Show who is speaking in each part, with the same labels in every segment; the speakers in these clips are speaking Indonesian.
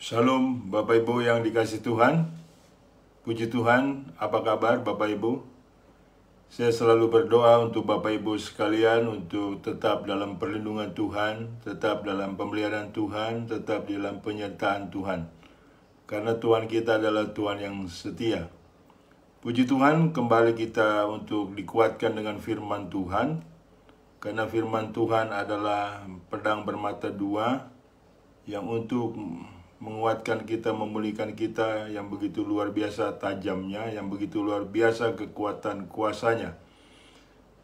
Speaker 1: Shalom Bapak Ibu yang dikasih Tuhan. Puji Tuhan, apa kabar Bapak Ibu? Saya selalu berdoa untuk Bapak Ibu sekalian untuk tetap dalam perlindungan Tuhan, tetap dalam pemeliharaan Tuhan, tetap dalam penyertaan Tuhan. Karena Tuhan kita adalah Tuhan yang setia. Puji Tuhan, kembali kita untuk dikuatkan dengan firman Tuhan. Karena firman Tuhan adalah pedang bermata dua yang untuk menguatkan kita, memulihkan kita, yang begitu luar biasa tajamnya, yang begitu luar biasa kekuatan kuasanya.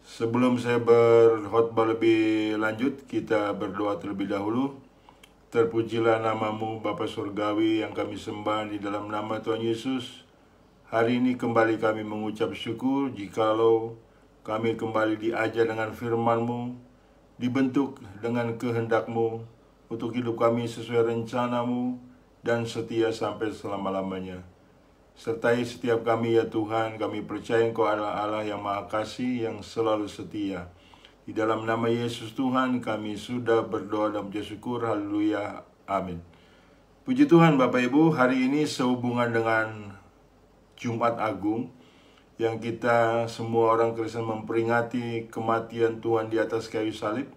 Speaker 1: Sebelum saya berkhotbah lebih lanjut, kita berdoa terlebih dahulu. Terpujilah namamu Bapa Surgawi yang kami sembah di dalam nama Tuhan Yesus. Hari ini kembali kami mengucap syukur jikalau kami kembali diajar dengan firman-Mu, dibentuk dengan kehendak-Mu, untuk hidup kami sesuai rencana-Mu, dan setia sampai selama-lamanya. Sertai setiap kami ya Tuhan, kami percaya Engkau adalah Allah yang Maha Kasih, yang selalu setia. Di dalam nama Yesus Tuhan, kami sudah berdoa dan bersyukur, haleluya, amin. Puji Tuhan Bapak Ibu, hari ini sehubungan dengan Jumat Agung, yang kita semua orang Kristen memperingati kematian Tuhan di atas kayu salib,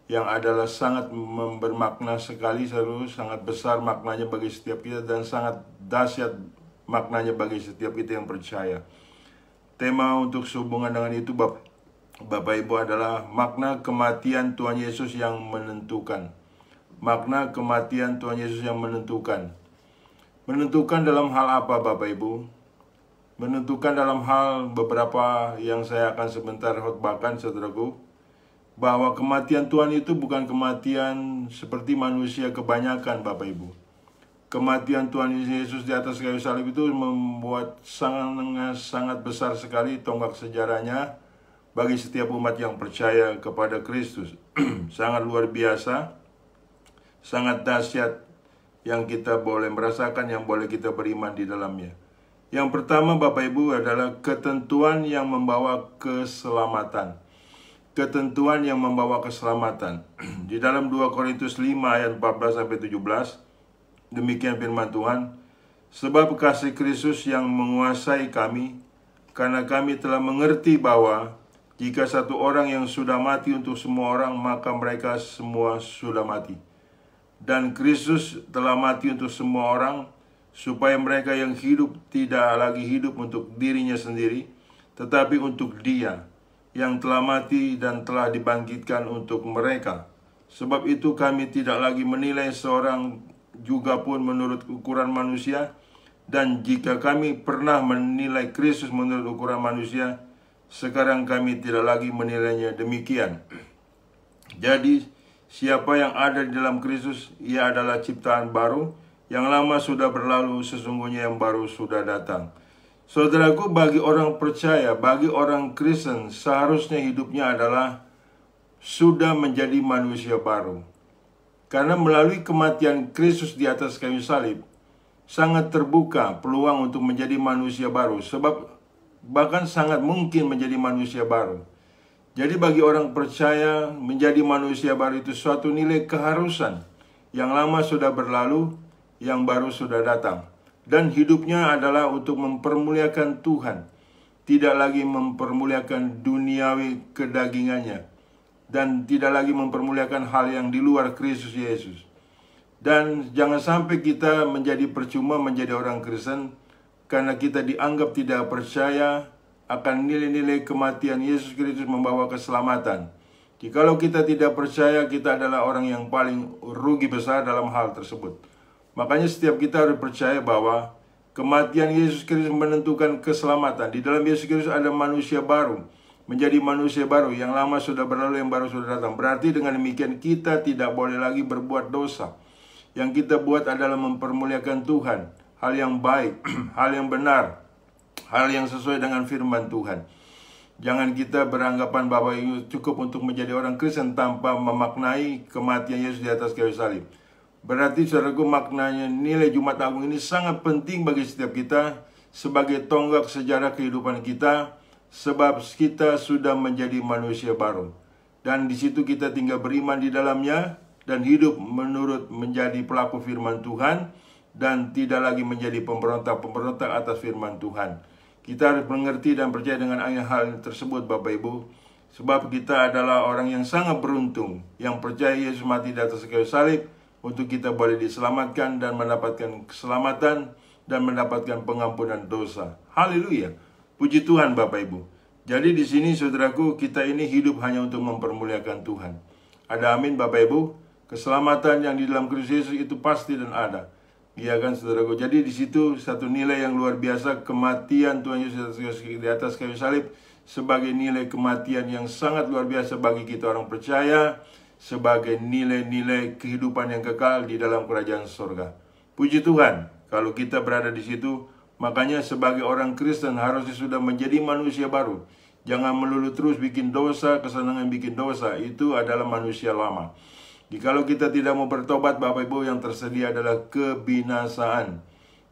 Speaker 1: yang adalah sangat bermakna sekali, sangat besar maknanya bagi setiap kita, dan sangat dahsyat maknanya bagi setiap kita yang percaya. Tema untuk sehubungan dengan itu Bapak Ibu adalah makna kematian Tuhan Yesus yang menentukan. Makna kematian Tuhan Yesus yang menentukan. Menentukan dalam hal apa Bapak Ibu? Menentukan dalam hal beberapa yang saya akan sebentar khotbahkan, saudaraku. Bahwa kematian Tuhan itu bukan kematian seperti manusia kebanyakan Bapak Ibu. Kematian Tuhan Yesus di atas kayu salib itu membuat sangat besar sekali tonggak sejarahnya bagi setiap umat yang percaya kepada Kristus. Sangat luar biasa, sangat dahsyat yang kita boleh merasakan, yang boleh kita beriman di dalamnya. Yang pertama Bapak Ibu adalah ketentuan yang membawa keselamatan. Ketentuan yang membawa keselamatan. Di dalam 2 Korintus 5 ayat 14-17, demikian firman Tuhan, sebab kasih Kristus yang menguasai kami, karena kami telah mengerti bahwa jika satu orang yang sudah mati untuk semua orang, maka mereka semua sudah mati. Dan Kristus telah mati untuk semua orang, supaya mereka yang hidup tidak lagi hidup untuk dirinya sendiri, tetapi untuk Dia yang telah mati dan telah dibangkitkan untuk mereka. Sebab itu kami tidak lagi menilai seorang juga pun menurut ukuran manusia, dan jika kami pernah menilai Kristus menurut ukuran manusia, sekarang kami tidak lagi menilainya demikian. Jadi siapa yang ada di dalam Kristus, ia adalah ciptaan baru, yang lama sudah berlalu, sesungguhnya yang baru sudah datang. Saudaraku, bagi orang percaya, bagi orang Kristen, seharusnya hidupnya adalah sudah menjadi manusia baru. Karena melalui kematian Kristus di atas kayu salib, sangat terbuka peluang untuk menjadi manusia baru. Sebab bahkan sangat mungkin menjadi manusia baru. Jadi bagi orang percaya, menjadi manusia baru itu suatu nilai keharusan. Yang lama sudah berlalu, yang baru sudah datang. Dan hidupnya adalah untuk mempermuliakan Tuhan, tidak lagi mempermuliakan duniawi kedagingannya, dan tidak lagi mempermuliakan hal yang di luar Kristus Yesus. Dan jangan sampai kita menjadi percuma menjadi orang Kristen, karena kita dianggap tidak percaya akan nilai-nilai kematian Yesus Kristus membawa keselamatan. Jikalau kita tidak percaya, kita adalah orang yang paling rugi besar dalam hal tersebut. Makanya setiap kita harus percaya bahwa kematian Yesus Kristus menentukan keselamatan. Di dalam Yesus Kristus ada manusia baru, menjadi manusia baru, yang lama sudah berlalu, yang baru sudah datang. Berarti dengan demikian kita tidak boleh lagi berbuat dosa. Yang kita buat adalah mempermuliakan Tuhan, hal yang baik, hal yang benar, hal yang sesuai dengan firman Tuhan. Jangan kita beranggapan bahwa itu cukup untuk menjadi orang Kristen tanpa memaknai kematian Yesus di atas kayu salib. Berarti saudaraku, maknanya nilai Jumat Agung ini sangat penting bagi setiap kita sebagai tonggak sejarah kehidupan kita, sebab kita sudah menjadi manusia baru. Dan di situ kita tinggal beriman di dalamnya, dan hidup menurut menjadi pelaku firman Tuhan, dan tidak lagi menjadi pemberontak-pemberontak atas firman Tuhan. Kita harus mengerti dan percaya dengan hal tersebut, Bapak Ibu, sebab kita adalah orang yang sangat beruntung, yang percaya Yesus mati di atas kayu salib untuk kita boleh diselamatkan dan mendapatkan keselamatan dan mendapatkan pengampunan dosa. Haleluya. Puji Tuhan, Bapak Ibu. Jadi di sini, saudaraku, kita ini hidup hanya untuk mempermuliakan Tuhan. Ada amin, Bapak Ibu. Keselamatan yang di dalam Kristus Yesus itu pasti dan ada. Iya kan, saudaraku. Jadi di situ satu nilai yang luar biasa, kematian Tuhan Yesus di atas kayu salib sebagai nilai kematian yang sangat luar biasa bagi kita orang percaya, sebagai nilai-nilai kehidupan yang kekal di dalam kerajaan surga. Puji Tuhan, kalau kita berada di situ, makanya sebagai orang Kristen harusnya sudah menjadi manusia baru. Jangan melulu terus bikin dosa, kesenangan bikin dosa, itu adalah manusia lama. Jikalau kita tidak mau bertobat, Bapak Ibu, yang tersedia adalah kebinasaan.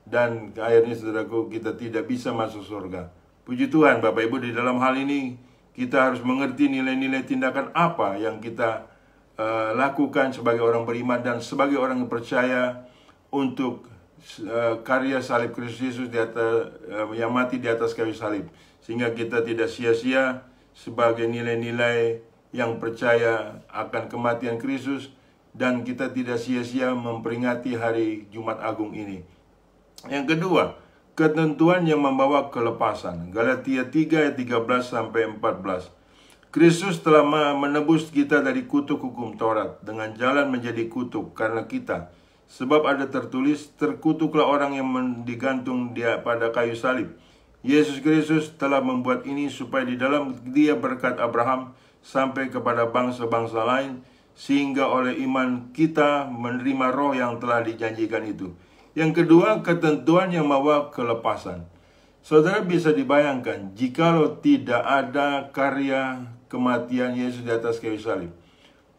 Speaker 1: Dan akhirnya, saudaraku, kita tidak bisa masuk surga. Puji Tuhan, Bapak Ibu, di dalam hal ini kita harus mengerti nilai-nilai tindakan apa yang kita lakukan sebagai orang beriman dan sebagai orang yang percaya untuk karya salib Kristus Yesus di atas, yang mati di atas kayu salib. Sehingga kita tidak sia-sia sebagai nilai-nilai yang percaya akan kematian Kristus, dan kita tidak sia-sia memperingati hari Jumat Agung ini. Yang kedua, ketentuan yang membawa kelepasan. Galatia 3 ayat 13-14. Kristus telah menebus kita dari kutuk hukum Taurat dengan jalan menjadi kutuk karena kita. Sebab ada tertulis, terkutuklah orang yang digantung dia pada kayu salib. Yesus Kristus telah membuat ini supaya di dalam Dia berkat Abraham sampai kepada bangsa-bangsa lain, sehingga oleh iman kita menerima roh yang telah dijanjikan itu. Yang kedua, ketentuan yang membawa kelepasan. Saudara bisa dibayangkan, jikalau tidak ada karya kematian Yesus di atas kayu salib,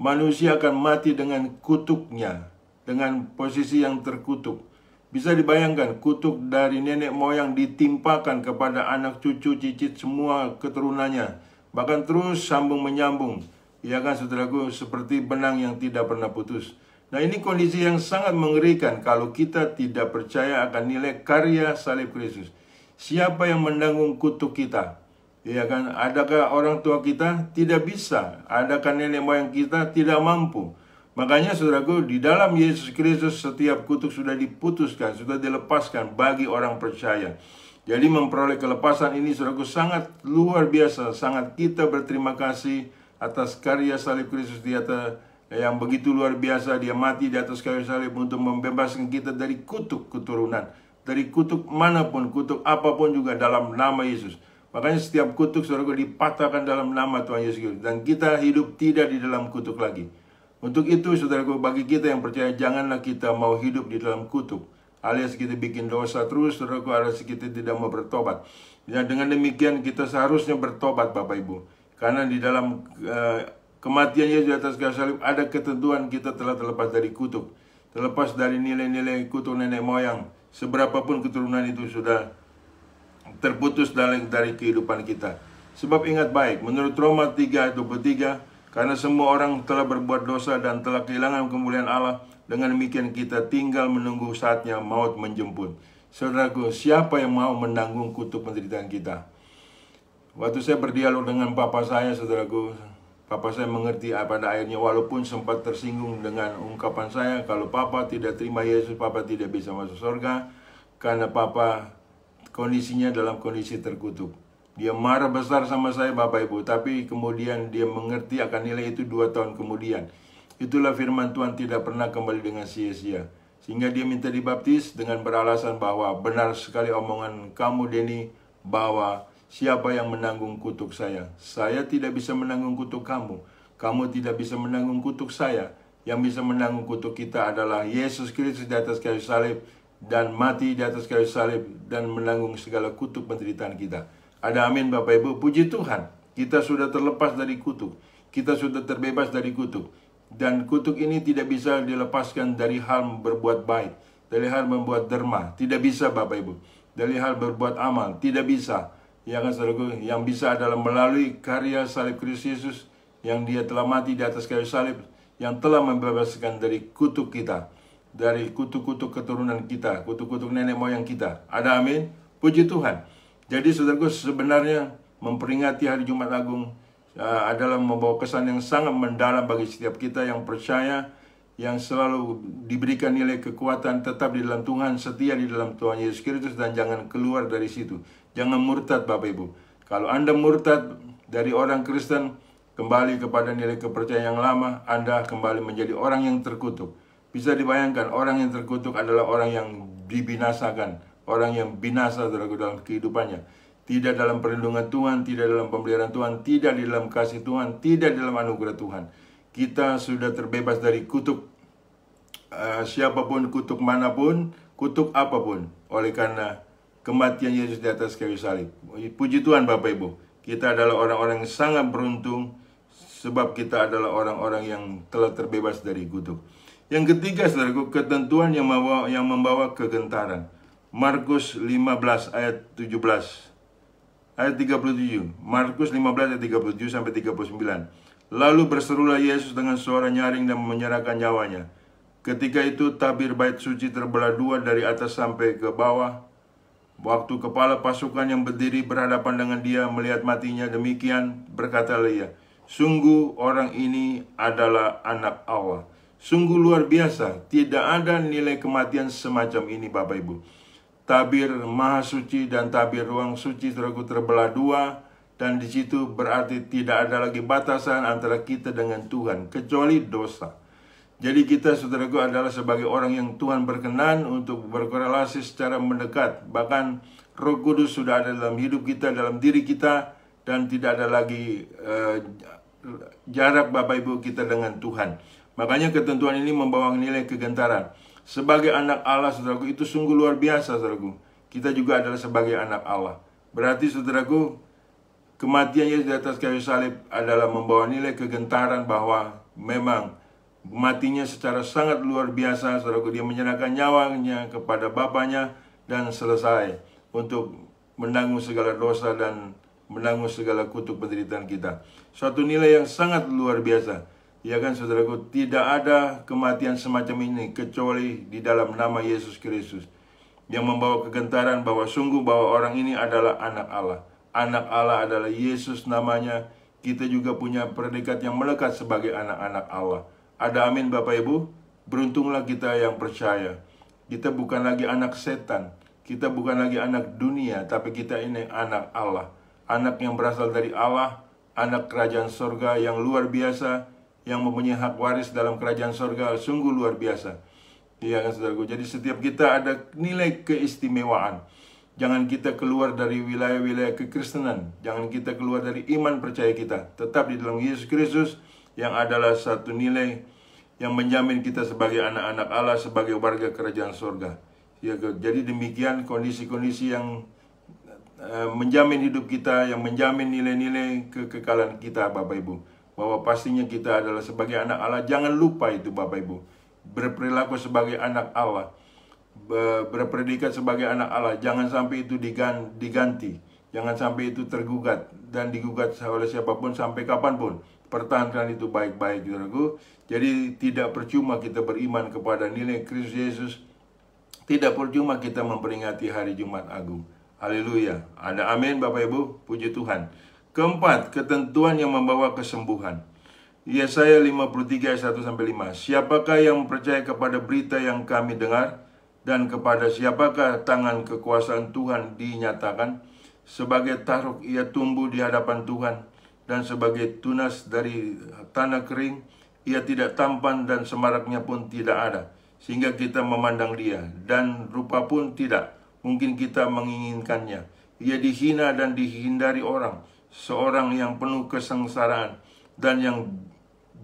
Speaker 1: manusia akan mati dengan kutuknya, dengan posisi yang terkutuk. Bisa dibayangkan, kutuk dari nenek moyang ditimpakan kepada anak cucu cicit semua keturunannya, bahkan terus sambung menyambung, ya kan, saudaraku, seperti benang yang tidak pernah putus. Nah, ini kondisi yang sangat mengerikan kalau kita tidak percaya akan nilai karya salib Kristus. Siapa yang menanggung kutuk kita? Ya kan, adakah orang tua kita? Tidak bisa. Adakah nenek moyang kita? Tidak mampu. Makanya, saudaraku, di dalam Yesus Kristus setiap kutuk sudah diputuskan, sudah dilepaskan bagi orang percaya. Jadi memperoleh kelepasan ini, saudaraku, sangat luar biasa. Sangat kita berterima kasih atas karya salib Kristus di atas, yang begitu luar biasa. Dia mati di atas kayu salib untuk membebaskan kita dari kutuk keturunan, dari kutuk manapun, kutuk apapun juga dalam nama Yesus. Makanya setiap kutuk, saudaraku, dipatahkan dalam nama Tuhan Yesus Kristus, dan kita hidup tidak di dalam kutuk lagi. Untuk itu, saudaraku, bagi kita yang percaya, janganlah kita mau hidup di dalam kutuk, alias kita bikin dosa terus, saudaraku, alias kita tidak mau bertobat. Dan dengan demikian kita seharusnya bertobat, Bapak Ibu. Karena di dalam kematian Yesus di atas kayu salib ada ketentuan kita telah terlepas dari kutuk, terlepas dari nilai-nilai kutuk nenek moyang. Seberapapun keturunan itu sudah terputus dari kehidupan kita. Sebab ingat baik, menurut Roma 3 ayat 23, karena semua orang telah berbuat dosa dan telah kehilangan kemuliaan Allah, dengan demikian kita tinggal menunggu saatnya maut menjemput. Saudaraku, siapa yang mau menanggung kutuk penderitaan kita? Waktu saya berdialog dengan papa saya, saudaraku, papa saya mengerti pada akhirnya, walaupun sempat tersinggung dengan ungkapan saya, kalau papa tidak terima Yesus, papa tidak bisa masuk surga, karena papa kondisinya dalam kondisi terkutuk. Dia marah besar sama saya, Bapak Ibu, tapi kemudian dia mengerti akan nilai itu 2 tahun kemudian. Itulah firman Tuhan tidak pernah kembali dengan sia-sia. Sehingga dia minta dibaptis dengan beralasan bahwa benar sekali omongan kamu, Denny, bahwa siapa yang menanggung kutuk saya? Saya tidak bisa menanggung kutuk kamu. Kamu tidak bisa menanggung kutuk saya. Yang bisa menanggung kutuk kita adalah Yesus Kristus di atas kayu salib, dan mati di atas kayu salib, dan menanggung segala kutuk penderitaan kita. Ada amin, Bapak Ibu. Puji Tuhan, kita sudah terlepas dari kutuk. Kita sudah terbebas dari kutuk. Dan kutuk ini tidak bisa dilepaskan dari hal berbuat baik, dari hal membuat derma. Tidak bisa, Bapak Ibu. Dari hal berbuat amal. Tidak bisa. Ya kan, saudaraku? Yang bisa adalah melalui karya salib Kristus Yesus, yang dia telah mati di atas kayu salib, yang telah membebaskan dari kutuk kita, dari kutuk-kutuk keturunan kita, kutuk-kutuk nenek moyang kita. Ada amin? Puji Tuhan. Jadi saudaraku, sebenarnya memperingati hari Jumat Agung adalah membawa kesan yang sangat mendalam bagi setiap kita yang percaya, yang selalu diberikan nilai kekuatan tetap di dalam Tuhan, setia di dalam Tuhan Yesus Kristus, dan jangan keluar dari situ. Jangan murtad Bapak Ibu. Kalau Anda murtad dari orang Kristen, kembali kepada nilai kepercayaan yang lama, Anda kembali menjadi orang yang terkutuk. Bisa dibayangkan, orang yang terkutuk adalah orang yang dibinasakan, orang yang binasa dalam kehidupannya. Tidak dalam perlindungan Tuhan, tidak dalam pemeliharaan Tuhan, tidak di dalam kasih Tuhan, tidak dalam anugerah Tuhan. Kita sudah terbebas dari kutuk siapapun, kutuk manapun, kutuk apapun, oleh karena kematian Yesus di atas kayu salib. Puji Tuhan Bapak Ibu, kita adalah orang-orang yang sangat beruntung, sebab kita adalah orang-orang yang telah terbebas dari kutuk. Yang ketiga, saudaraku, ketentuan yang membawa kegentaran. Markus 15 ayat 17. Ayat 37. Markus 15 ayat 37 sampai 39. Lalu berserulah Yesus dengan suara nyaring dan menyerahkan nyawanya. Ketika itu tabir bait suci terbelah dua dari atas sampai ke bawah. Waktu kepala pasukan yang berdiri berhadapan dengan dia melihat matinya demikian, berkatalah ia, sungguh orang ini adalah anak Allah. Sungguh luar biasa, tidak ada nilai kematian semacam ini Bapak Ibu. Tabir maha suci dan tabir ruang suci terbelah dua, dan di situ berarti tidak ada lagi batasan antara kita dengan Tuhan kecuali dosa. Jadi kita, saudaraku, adalah sebagai orang yang Tuhan berkenan untuk berkorelasi secara mendekat. Bahkan Roh Kudus sudah ada dalam hidup kita, dalam diri kita, dan tidak ada lagi jarak Bapak Ibu kita dengan Tuhan. Makanya ketentuan ini membawa nilai kegentaran. Sebagai anak Allah, saudaraku, itu sungguh luar biasa, saudaraku. Kita juga adalah sebagai anak Allah. Berarti, saudaraku, kematian Yesus di atas kayu salib adalah membawa nilai kegentaran bahwa memang matinya secara sangat luar biasa, saudaraku. Dia menyerahkan nyawanya kepada Bapaknya dan selesai untuk menanggung segala dosa dan menanggung segala kutuk penderitaan kita. Suatu nilai yang sangat luar biasa. Ya kan saudaraku, tidak ada kematian semacam ini kecuali di dalam nama Yesus Kristus, yang membawa kegentaran bahwa sungguh bahwa orang ini adalah anak Allah. Anak Allah adalah Yesus namanya. Kita juga punya predikat yang melekat sebagai anak-anak Allah. Ada amin Bapak Ibu? Beruntunglah kita yang percaya. Kita bukan lagi anak setan, kita bukan lagi anak dunia, tapi kita ini anak Allah. Anak yang berasal dari Allah, anak kerajaan sorga yang luar biasa, yang mempunyai hak waris dalam kerajaan sorga, sungguh luar biasa. Iya kan saudaraku? Jadi setiap kita ada nilai keistimewaan. Jangan kita keluar dari wilayah-wilayah kekristenan. Jangan kita keluar dari iman percaya kita. Tetap di dalam Yesus Kristus yang adalah satu nilai yang menjamin kita sebagai anak-anak Allah, sebagai warga kerajaan sorga. Ya, jadi demikian kondisi-kondisi yang menjamin hidup kita, yang menjamin nilai-nilai kekekalan kita Bapak Ibu. Bahwa pastinya kita adalah sebagai anak Allah. Jangan lupa itu Bapak Ibu. Berperilaku sebagai anak Allah, berpredikat sebagai anak Allah. Jangan sampai itu diganti. Jangan sampai itu tergugat dan digugat oleh siapapun sampai kapanpun. Pertahankan itu baik-baik, saudaraku. Jadi tidak percuma kita beriman kepada nilai Kristus Yesus. Tidak percuma kita memperingati hari Jumat Agung. Haleluya. Ada amin Bapak Ibu. Puji Tuhan. Keempat, ketentuan yang membawa kesembuhan. Yesaya 53 ayat 1-5. Siapakah yang percaya kepada berita yang kami dengar? Dan kepada siapakah tangan kekuasaan Tuhan dinyatakan? Sebagai taruk ia tumbuh di hadapan Tuhan, dan sebagai tunas dari tanah kering, ia tidak tampan dan semaraknya pun tidak ada. Sehingga kita memandang dia, dan rupa pun tidak mungkin kita menginginkannya. Ia dihina dan dihindari orang, seorang yang penuh kesengsaraan dan yang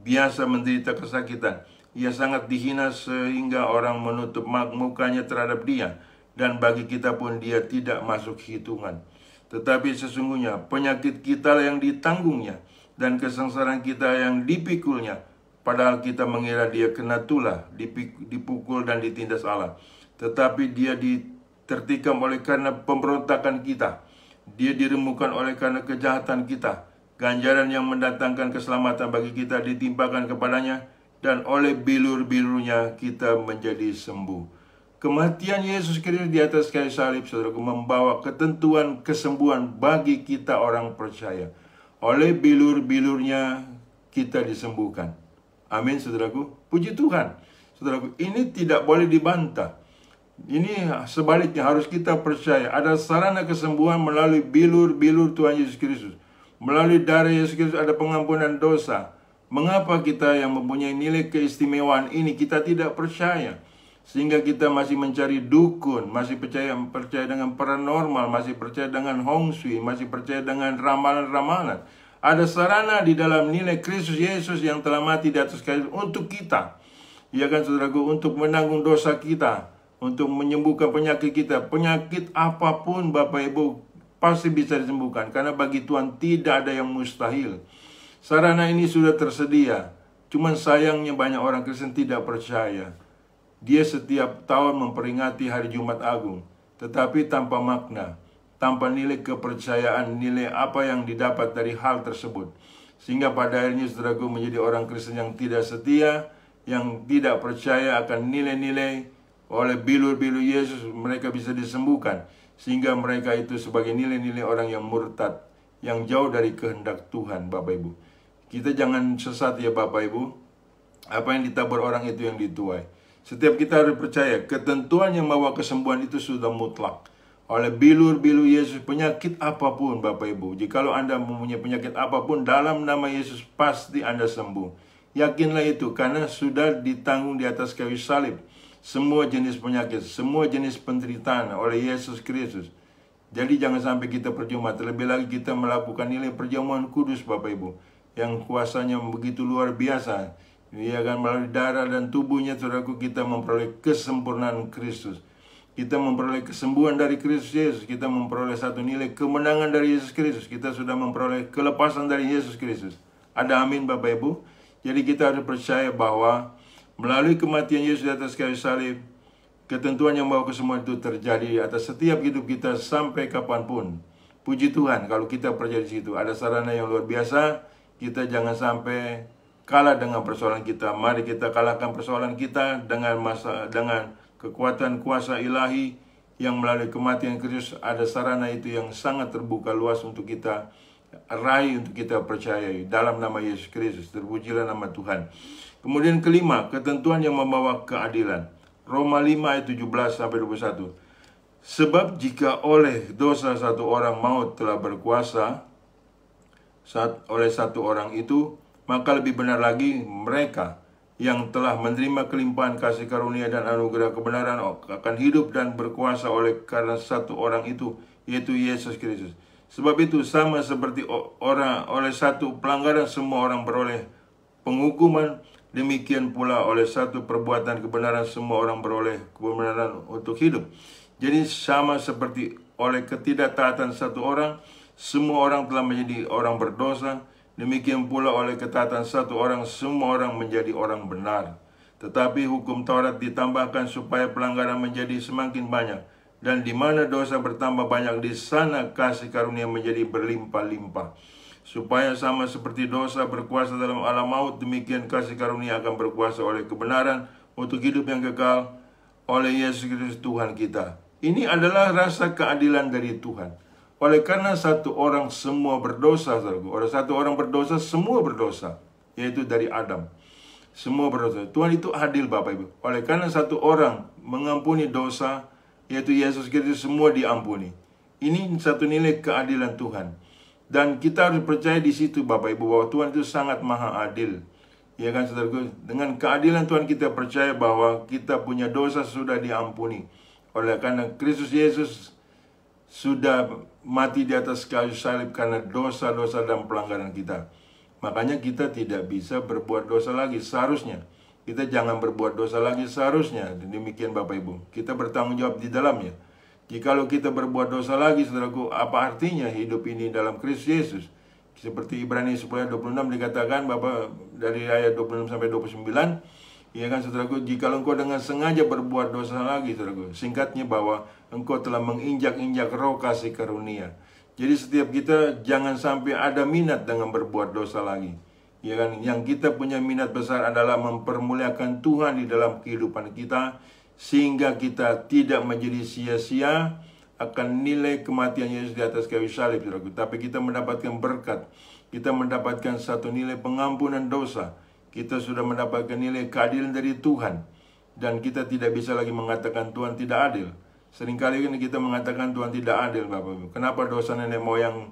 Speaker 1: biasa menderita kesakitan. Ia sangat dihina sehingga orang menutup mukanya terhadap dia, dan bagi kita pun dia tidak masuk hitungan. Tetapi sesungguhnya penyakit kita yang ditanggungnya, dan kesengsaraan kita yang dipikulnya. Padahal kita mengira dia kena tulah, dipukul dan ditindas Allah. Tetapi dia tertikam oleh karena pemberontakan kita. Dia diremukkan oleh karena kejahatan kita. Ganjaran yang mendatangkan keselamatan bagi kita ditimpakan kepadanya. dan oleh bilur-bilurnya kita menjadi sembuh. Kematian Yesus Kristus di atas kayu salib, saudaraku, membawa ketentuan kesembuhan bagi kita orang percaya. Oleh bilur-bilurnya kita disembuhkan. Amin, saudaraku. Puji Tuhan. Saudaraku, ini tidak boleh dibantah. Ini sebaliknya harus kita percaya. Ada sarana kesembuhan melalui bilur-bilur Tuhan Yesus Kristus. Melalui darah Yesus Kristus ada pengampunan dosa. Mengapa kita yang mempunyai nilai keistimewaan ini kita tidak percaya? Sehingga kita masih mencari dukun, masih percaya dengan paranormal, masih percaya dengan Hong Shui, masih percaya dengan ramalan-ramalan. Ada sarana di dalam nilai Kristus Yesus yang telah mati di atas kayu untuk kita. Ya kan, saudaraku, untuk menanggung dosa kita, untuk menyembuhkan penyakit kita. Penyakit apapun Bapak Ibu pasti bisa disembuhkan, karena bagi Tuhan tidak ada yang mustahil. Sarana ini sudah tersedia, cuman sayangnya banyak orang Kristen tidak percaya. Dia setiap tahun memperingati hari Jumat Agung, tetapi tanpa makna, tanpa nilai kepercayaan, nilai apa yang didapat dari hal tersebut. Sehingga pada akhirnya saudaraku menjadi orang Kristen yang tidak setia, yang tidak percaya akan nilai-nilai oleh bilur-bilur Yesus, mereka bisa disembuhkan. Sehingga mereka itu sebagai nilai-nilai orang yang murtad, yang jauh dari kehendak Tuhan, Bapak Ibu. Kita jangan sesat ya Bapak Ibu. Apa yang ditabur orang itu yang dituai. Setiap kita harus percaya, ketentuan yang membawa kesembuhan itu sudah mutlak. Oleh bilur-bilur Yesus, penyakit apapun Bapak Ibu. Jikalau Anda mempunyai penyakit apapun, dalam nama Yesus pasti Anda sembuh. Yakinlah itu, karena sudah ditanggung di atas kayu salib. Semua jenis penyakit, semua jenis penderitaan oleh Yesus Kristus. Jadi jangan sampai kita percuma. Terlebih lagi kita melakukan nilai perjamuan kudus Bapak Ibu, yang kuasanya begitu luar biasa. Dia akan melalui darah dan tubuhnya, saudaraku, kita memperoleh kesempurnaan Kristus. Kita memperoleh kesembuhan dari Kristus Yesus. Kita memperoleh satu nilai kemenangan dari Yesus Kristus. Kita sudah memperoleh kelepasan dari Yesus Kristus. Ada amin Bapak Ibu. Jadi kita harus percaya bahwa melalui kematian Yesus di atas kayu salib, ketentuan yang membawa kesembuhan itu terjadi atas setiap hidup kita sampai kapanpun. Puji Tuhan kalau kita percaya di situ. Ada sarana yang luar biasa. Kita jangan sampai kalah dengan persoalan kita. Mari kita kalahkan persoalan kita dengan kekuatan kuasa ilahi yang melalui kematian Kristus. Ada sarana itu yang sangat terbuka luas untuk kita raih, untuk kita percayai. Dalam nama Yesus Kristus, terpujilah nama Tuhan. Kemudian kelima, ketentuan yang membawa keadilan. Roma 5 ayat 17-21. Sebab jika oleh dosa satu orang maut telah berkuasa oleh satu orang itu, maka lebih benar lagi mereka yang telah menerima kelimpahan kasih karunia dan anugerah kebenaran akan hidup dan berkuasa oleh karena satu orang itu, yaitu Yesus Kristus. Sebab itu sama seperti oleh satu pelanggaran semua orang beroleh penghukuman, demikian pula oleh satu perbuatan kebenaran semua orang beroleh kebenaran untuk hidup. Jadi sama seperti oleh ketidaktaatan satu orang, semua orang telah menjadi orang berdosa. Demikian pula oleh ketaatan satu orang, semua orang menjadi orang benar. Tetapi hukum Taurat ditambahkan supaya pelanggaran menjadi semakin banyak. Dan di mana dosa bertambah banyak, di sana kasih karunia menjadi berlimpah-limpah. Supaya sama seperti dosa berkuasa dalam alam maut, demikian kasih karunia akan berkuasa oleh kebenaran untuk hidup yang kekal oleh Yesus Kristus Tuhan kita. Ini adalah rasa keadilan dari Tuhan. Oleh karena satu orang semua berdosa, oleh satu orang berdosa, semua berdosa, yaitu dari Adam. Semua berdosa. Tuhan itu adil Bapak Ibu. Oleh karena satu orang mengampuni dosa, yaitu Yesus Kristus, semua diampuni. Ini satu nilai keadilan Tuhan. Dan kita harus percaya di situ Bapak Ibu, bahwa Tuhan itu sangat maha adil. Ya kan saudaraku, dengan keadilan Tuhan kita percaya bahwa kita punya dosa sudah diampuni. Oleh karena Kristus Yesus sudah mati di atas kayu salib karena dosa-dosa dan pelanggaran kita. Makanya kita tidak bisa berbuat dosa lagi seharusnya. Kita jangan berbuat dosa lagi seharusnya. Demikian Bapak Ibu. Kita bertanggung jawab di dalamnya. Jikalau kita berbuat dosa lagi, saudaraku, apa artinya hidup ini dalam Kristus Yesus? Seperti Ibrani 10:26 dikatakan, Bapak, dari ayat 26 sampai 29, ya kan saudaraku, jikalau engkau dengan sengaja berbuat dosa lagi, saudaraku, singkatnya bahwa engkau telah menginjak-injak roh kasih karunia. Jadi setiap kita jangan sampai ada minat dengan berbuat dosa lagi. Ya kan, yang kita punya minat besar adalah mempermuliakan Tuhan di dalam kehidupan kita, sehingga kita tidak menjadi sia-sia akan nilai kematian Yesus di atas kayu salib, saudaraku. Tapi kita mendapatkan berkat, kita mendapatkan satu nilai pengampunan dosa, kita sudah mendapatkan nilai keadilan dari Tuhan, dan kita tidak bisa lagi mengatakan Tuhan tidak adil. Seringkali kan kita mengatakan Tuhan tidak adil, Bapak Ibu. Kenapa dosa nenek moyang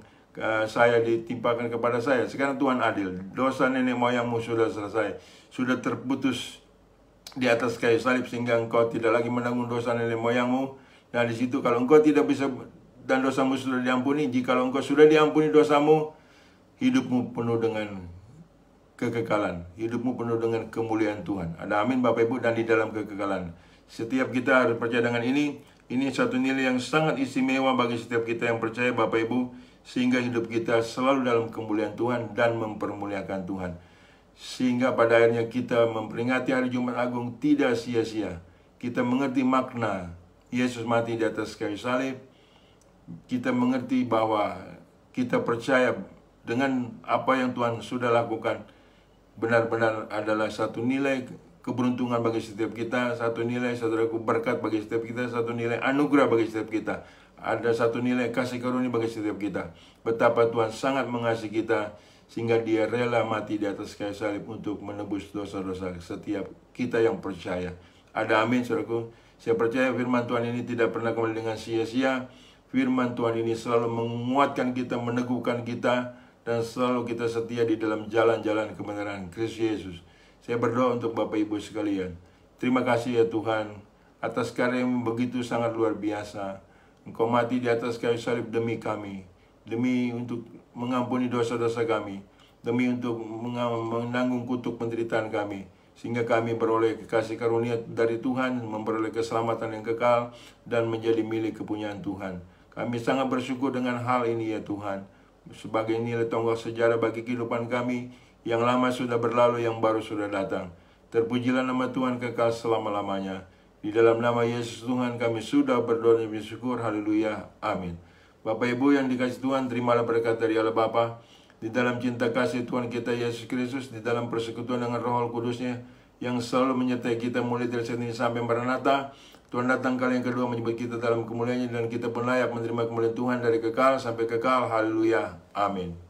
Speaker 1: saya ditimpakan kepada saya? Sekarang Tuhan adil. Dosa nenek moyangmu sudah selesai, sudah terputus di atas kayu salib, sehingga engkau tidak lagi menanggung dosa nenek moyangmu. Nah, di situ kalau engkau tidak bisa dan dosamu sudah diampuni, jikalau engkau sudah diampuni dosamu, hidupmu penuh dengan kekekalan, hidupmu penuh dengan kemuliaan Tuhan. Ada amin, Bapak Ibu, dan di dalam kekekalan. Setiap kita harus percaya dengan ini. Ini satu nilai yang sangat istimewa bagi setiap kita yang percaya, Bapak Ibu, sehingga hidup kita selalu dalam kemuliaan Tuhan dan mempermuliakan Tuhan. Sehingga pada akhirnya kita memperingati hari Jumat Agung tidak sia-sia. Kita mengerti makna Yesus mati di atas kayu salib. Kita mengerti bahwa kita percaya dengan apa yang Tuhan sudah lakukan benar-benar adalah satu nilai keberuntungan bagi setiap kita, satu nilai, saudaraku, berkat bagi setiap kita, satu nilai anugerah bagi setiap kita. Ada satu nilai kasih karunia bagi setiap kita. Betapa Tuhan sangat mengasihi kita, sehingga Dia rela mati di atas kayu salib untuk menebus dosa-dosa setiap kita yang percaya. Ada amin, saudaraku. Saya percaya firman Tuhan ini tidak pernah kembali dengan sia-sia. Firman Tuhan ini selalu menguatkan kita, meneguhkan kita, dan selalu kita setia di dalam jalan-jalan kebenaran Kristus Yesus. Saya berdoa untuk Bapak Ibu sekalian. Terima kasih ya Tuhan atas karya yang begitu sangat luar biasa. Engkau mati di atas kayu salib demi kami, demi untuk mengampuni dosa-dosa kami, demi untuk menanggung kutuk penderitaan kami, sehingga kami beroleh kasih karunia dari Tuhan, memperoleh keselamatan yang kekal, dan menjadi milik kepunyaan Tuhan. Kami sangat bersyukur dengan hal ini ya Tuhan, sebagai nilai tonggak sejarah bagi kehidupan kami. Yang lama sudah berlalu, yang baru sudah datang. Terpujilah nama Tuhan kekal selama-lamanya. Di dalam nama Yesus Tuhan kami sudah berdoa dan bersyukur. Haleluya. Amin. Bapak Ibu yang dikasihi Tuhan, terimalah berkat dari Allah Bapa, di dalam cinta kasih Tuhan kita Yesus Kristus, di dalam persekutuan dengan Roh Kudus-Nya, yang selalu menyertai kita mulai dari saat ini sampai Maranatha. Tuhan datang kali yang kedua menyebut kita dalam kemuliaan-Nya, dan kita pun layak menerima kemuliaan Tuhan dari kekal sampai kekal. Haleluya. Amin.